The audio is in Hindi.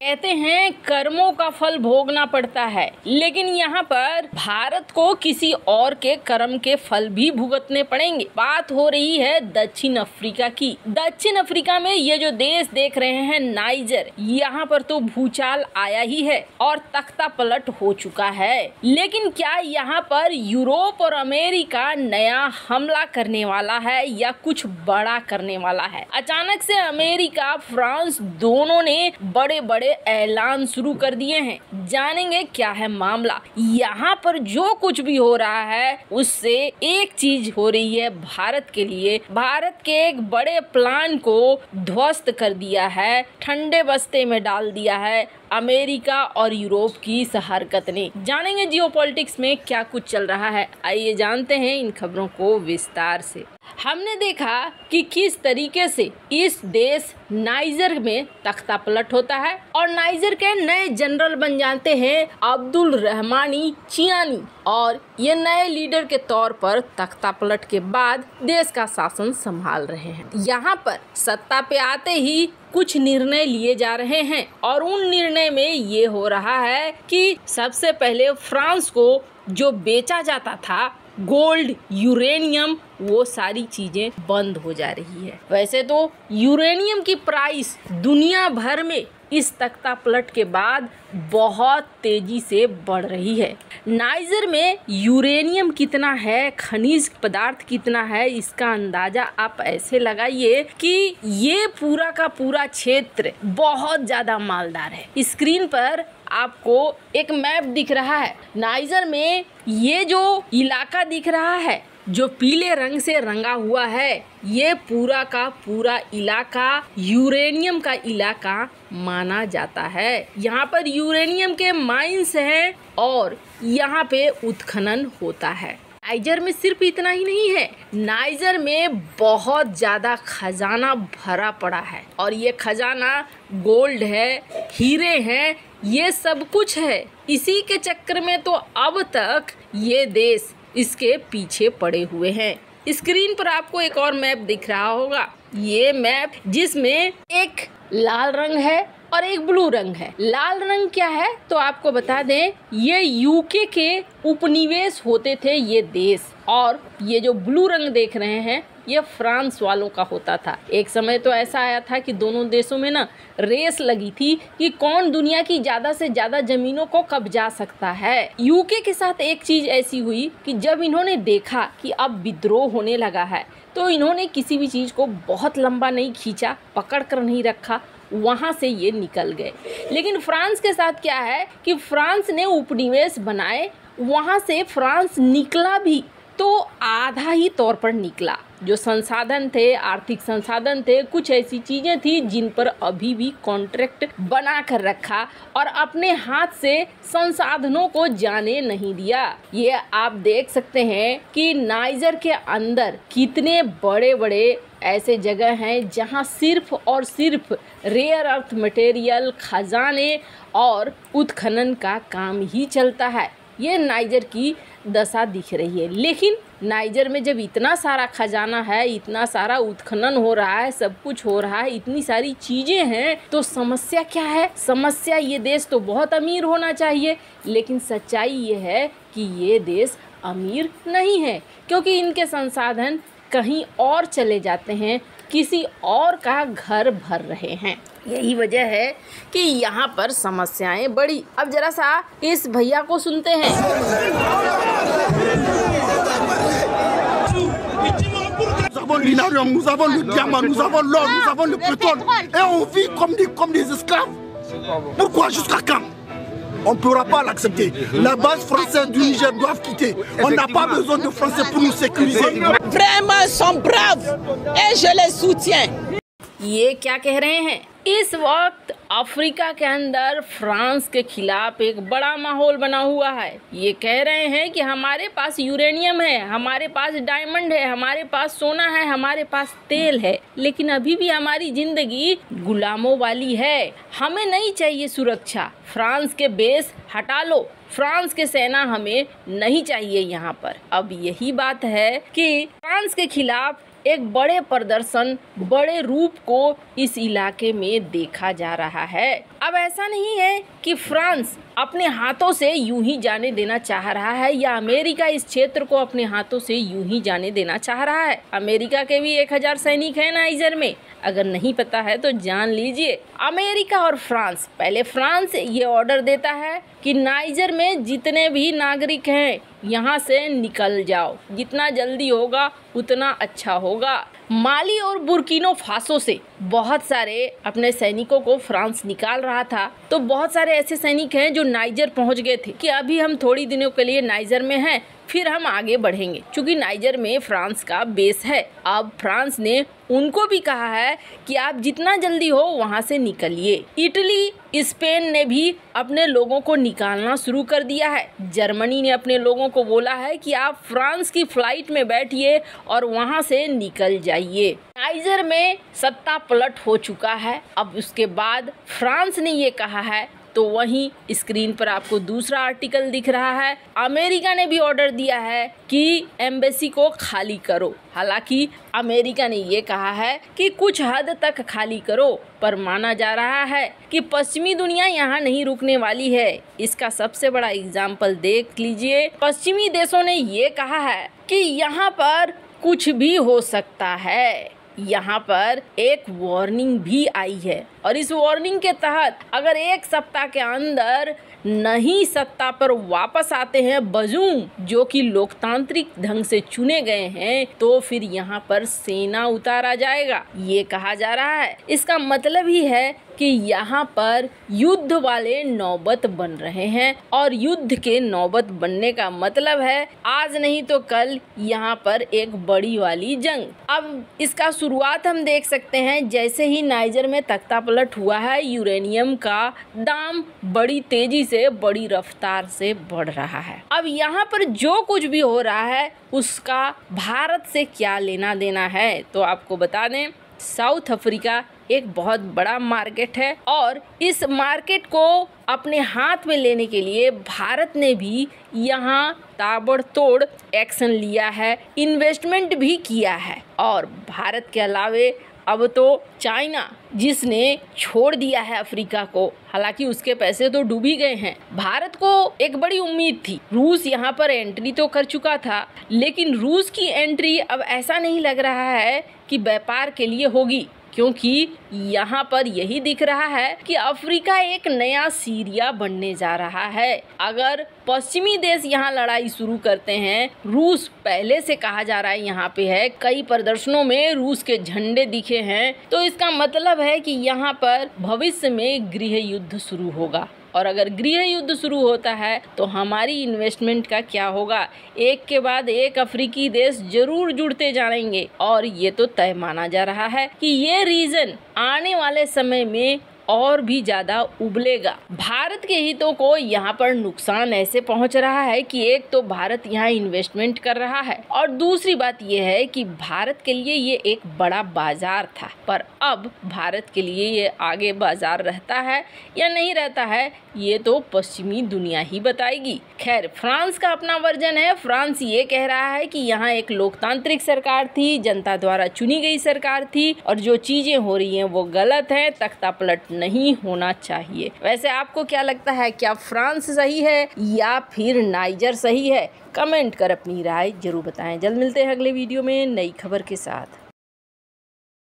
कहते हैं कर्मों का फल भोगना पड़ता है, लेकिन यहाँ पर भारत को किसी और के कर्म के फल भी भुगतने पड़ेंगे। बात हो रही है दक्षिण अफ्रीका की। दक्षिण अफ्रीका में ये जो देश देख रहे हैं नाइजर, यहाँ पर तो भूचाल आया ही है और तख्ता पलट हो चुका है। लेकिन क्या यहाँ पर यूरोप और अमेरिका नया हमला करने वाला है या कुछ बड़ा करने वाला है? अचानक से अमेरिका, फ्रांस दोनों ने बड़े बड़े ऐलान शुरू कर दिए हैं। जानेंगे क्या है मामला। यहाँ पर जो कुछ भी हो रहा है उससे एक चीज हो रही है भारत के लिए। भारत के एक बड़े प्लान को ध्वस्त कर दिया है, ठंडे बस्ते में डाल दिया है अमेरिका और यूरोप की इस हरकत ने। जानेंगे जियोपॉलिटिक्स में क्या कुछ चल रहा है। आइए जानते हैं इन खबरों को विस्तार से। हमने देखा कि किस तरीके से इस देश नाइजर में तख्ता पलट होता है और नाइजर के नए जनरल बन जाते हैं अब्दुल रहमानी चियानी, और ये नए लीडर के तौर पर तख्ता पलट के बाद देश का शासन संभाल रहे हैं। यहाँ पर सत्ता पे आते ही कुछ निर्णय लिए जा रहे हैं और उन निर्णय में ये हो रहा है कि सबसे पहले फ्रांस को जो बेचा जाता था गोल्ड, यूरेनियम, वो सारी चीजें बंद हो जा रही है। वैसे तो यूरेनियम की प्राइस दुनिया भर में इस तख्ता पलट के बाद बहुत तेजी से बढ़ रही है। नाइजर में यूरेनियम कितना है, खनिज पदार्थ कितना है, इसका अंदाजा आप ऐसे लगाइए कि ये पूरा का पूरा क्षेत्र बहुत ज्यादा मालदार है। स्क्रीन पर आपको एक मैप दिख रहा है। नाइजर में ये जो इलाका दिख रहा है, जो पीले रंग से रंगा हुआ है, ये पूरा का पूरा इलाका यूरेनियम का इलाका माना जाता है। यहाँ पर यूरेनियम के माइंस हैं और यहाँ पे उत्खनन होता है। नाइजर में सिर्फ इतना ही नहीं है, नाइजर में बहुत ज्यादा खजाना भरा पड़ा है और ये खजाना गोल्ड है, हीरे हैं, ये सब कुछ है। इसी के चक्कर में तो अब तक ये देश इसके पीछे पड़े हुए हैं। स्क्रीन पर आपको एक और मैप दिख रहा होगा। ये मैप जिसमें एक लाल रंग है और एक ब्लू रंग है। लाल रंग क्या है तो आपको बता दें, ये यूके के उपनिवेश होते थे ये देश, और ये जो ब्लू रंग देख रहे हैं ये फ्रांस वालों का होता था। एक समय तो ऐसा आया था कि दोनों देशों में ना रेस लगी थी कि कौन दुनिया की ज्यादा से ज्यादा जमीनों को कब्जा सकता है। यूके के साथ एक चीज ऐसी हुई कि जब इन्होंने देखा कि अब विद्रोह होने लगा है तो इन्होंने किसी भी चीज को बहुत लंबा नहीं खींचा, पकड़ कर नहीं रखा, वहां से ये निकल गए। लेकिन फ्रांस के साथ क्या है कि फ्रांस ने उपनिवेश बनाए, वहां से फ्रांस निकला भी तो आधा ही तौर पर निकला। जो संसाधन थे, आर्थिक संसाधन थे, कुछ ऐसी चीजें थी जिन पर अभी भी कॉन्ट्रैक्ट बना कर रखा और अपने हाथ से संसाधनों को जाने नहीं दिया। ये आप देख सकते हैं कि नाइजर के अंदर कितने बड़े बड़े ऐसे जगह हैं जहां सिर्फ और सिर्फ रेयर अर्थ मटेरियल, खजाने और उत्खनन का काम ही चलता है। ये नाइजर की दशा दिख रही है। लेकिन नाइजर में जब इतना सारा खजाना है, इतना सारा उत्खनन हो रहा है, सब कुछ हो रहा है, इतनी सारी चीजें हैं, तो समस्या क्या है? समस्या ये देश तो बहुत अमीर होना चाहिए, लेकिन सच्चाई ये है कि ये देश अमीर नहीं है, क्योंकि इनके संसाधन कहीं और चले जाते हैं, किसी और का घर भर रहे हैं। यही वजह है कि यहाँ पर समस्याएं बढ़ी। अब जरा सा इस भैया को सुनते हैं। Nous avons l'uranium, nous avons le diamant, nous avons l'or, nous avons le pétrole, et on vit comme des esclaves. Pourquoi? Jusqu'à quand? On ne pourra pas l'accepter. La base française du Niger doit quitter. On n'a pas besoin de Français pour nous sécuriser. Vraiment, ils sont braves et je les soutiens. ये क्या कह रहे हैं? इस वक्त अफ्रीका के अंदर फ्रांस के खिलाफ एक बड़ा माहौल बना हुआ है। ये कह रहे हैं कि हमारे पास यूरेनियम है, हमारे पास डायमंड है, हमारे पास सोना है, हमारे पास तेल है, लेकिन अभी भी हमारी जिंदगी गुलामों वाली है। हमें नहीं चाहिए सुरक्षा, फ्रांस के बेस हटा लो, फ्रांस के सेना हमें नहीं चाहिए यहाँ पर। अब यही बात है कि फ्रांस के खिलाफ एक बड़े प्रदर्शन, बड़े रूप को इस इलाके में देखा जा रहा है। अब ऐसा नहीं है कि फ्रांस अपने हाथों से यूं ही जाने देना चाह रहा है या अमेरिका इस क्षेत्र को अपने हाथों से यूं ही जाने देना चाह रहा है। अमेरिका के भी 1000 सैनिक हैं नाइजर में, अगर नहीं पता है तो जान लीजिए। अमेरिका और फ्रांस, पहले फ्रांस ये ऑर्डर देता है कि नाइजर में जितने भी नागरिक हैं यहाँ से निकल जाओ, जितना जल्दी होगा उतना अच्छा होगा। माली और बुर्किनो फासो से बहुत सारे अपने सैनिकों को फ्रांस निकाल रहा था, तो बहुत सारे ऐसे सैनिक हैं जो नाइजर पहुंच गए थे कि अभी हम थोड़ी दिनों के लिए नाइजर में हैं, फिर हम आगे बढ़ेंगे, क्योंकि नाइजर में फ्रांस का बेस है। अब फ्रांस ने उनको भी कहा है कि आप जितना जल्दी हो वहां से निकलिए। इटली, स्पेन ने भी अपने लोगों को निकालना शुरू कर दिया है। जर्मनी ने अपने लोगों को बोला है कि आप फ्रांस की फ्लाइट में बैठिए और वहां से निकल जाइए। नाइजर में सत्ता पलट हो चुका है। अब उसके बाद फ्रांस ने ये कहा है, तो वहीं स्क्रीन पर आपको दूसरा आर्टिकल दिख रहा है। अमेरिका ने भी ऑर्डर दिया है कि एम्बेसी को खाली करो। हालांकि अमेरिका ने ये कहा है कि कुछ हद तक खाली करो, पर माना जा रहा है कि पश्चिमी दुनिया यहाँ नहीं रुकने वाली है। इसका सबसे बड़ा एग्जाम्पल देख लीजिए। पश्चिमी देशों ने ये कहा है कि यहाँ पर कुछ भी हो सकता है। यहाँ पर एक वार्निंग भी आई है और इस वार्निंग के तहत अगर 1 सप्ताह के अंदर नहीं सत्ता पर वापस आते हैं बजूम, जो कि लोकतांत्रिक ढंग से चुने गए हैं, तो फिर यहाँ पर सेना उतारा जाएगा, ये कहा जा रहा है। इसका मतलब ही है कि यहाँ पर युद्ध वाले नौबत बन रहे हैं और युद्ध के नौबत बनने का मतलब है आज नहीं तो कल यहाँ पर एक बड़ी वाली जंग। अब इसका शुरुआत हम देख सकते हैं, जैसे ही नाइजर में तख्ता पलट हुआ है, यूरेनियम का दाम बड़ी तेजी से, बड़ी रफ्तार से बढ़ रहा है। अब यहाँ पर जो कुछ भी हो रहा है उसका भारत से क्या लेना देना है, तो आपको बता दें साउथ अफ्रीका एक बहुत बड़ा मार्केट है और इस मार्केट को अपने हाथ में लेने के लिए भारत ने भी यहाँ ताबड़तोड़ एक्शन लिया है, इन्वेस्टमेंट भी किया है। और भारत के अलावे अब तो चाइना, जिसने छोड़ दिया है अफ्रीका को, हालांकि उसके पैसे तो डूब ही गए हैं। भारत को एक बड़ी उम्मीद थी, रूस यहाँ पर एंट्री तो कर चुका था, लेकिन रूस की एंट्री अब ऐसा नहीं लग रहा है कि व्यापार के लिए होगी, क्योंकि यहाँ पर यही दिख रहा है कि अफ्रीका एक नया सीरिया बनने जा रहा है। अगर पश्चिमी देश यहाँ लड़ाई शुरू करते हैं, रूस पहले से कहा जा रहा है यहाँ पे है, कई प्रदर्शनों में रूस के झंडे दिखे हैं, तो इसका मतलब है कि यहाँ पर भविष्य में गृह युद्ध शुरू होगा। और अगर गृह युद्ध शुरू होता है तो हमारी इन्वेस्टमेंट का क्या होगा? एक के बाद एक अफ्रीकी देश जरूर जुड़ते जाएंगे और ये तो तय माना जा रहा है कि ये रीजन आने वाले समय में और भी ज्यादा उबलेगा। भारत के हितों को यहाँ पर नुकसान ऐसे पहुँच रहा है कि एक तो भारत यहाँ इन्वेस्टमेंट कर रहा है और दूसरी बात यह है कि भारत के लिए ये एक बड़ा बाजार था, पर अब भारत के लिए ये आगे बाजार रहता है या नहीं रहता है, ये तो पश्चिमी दुनिया ही बताएगी। खैर, फ्रांस का अपना वर्जन है। फ्रांस ये कह रहा है कि यहाँ एक लोकतांत्रिक सरकार थी, जनता द्वारा चुनी गई सरकार थी और जो चीजें हो रही हैं वो गलत हैं, तख्ता पलट नहीं होना चाहिए। वैसे आपको क्या लगता है, क्या फ्रांस सही है या फिर नाइजर सही है? कमेंट कर अपनी राय जरूर बताएं। जल्द मिलते हैं अगले वीडियो में नई खबर के साथ।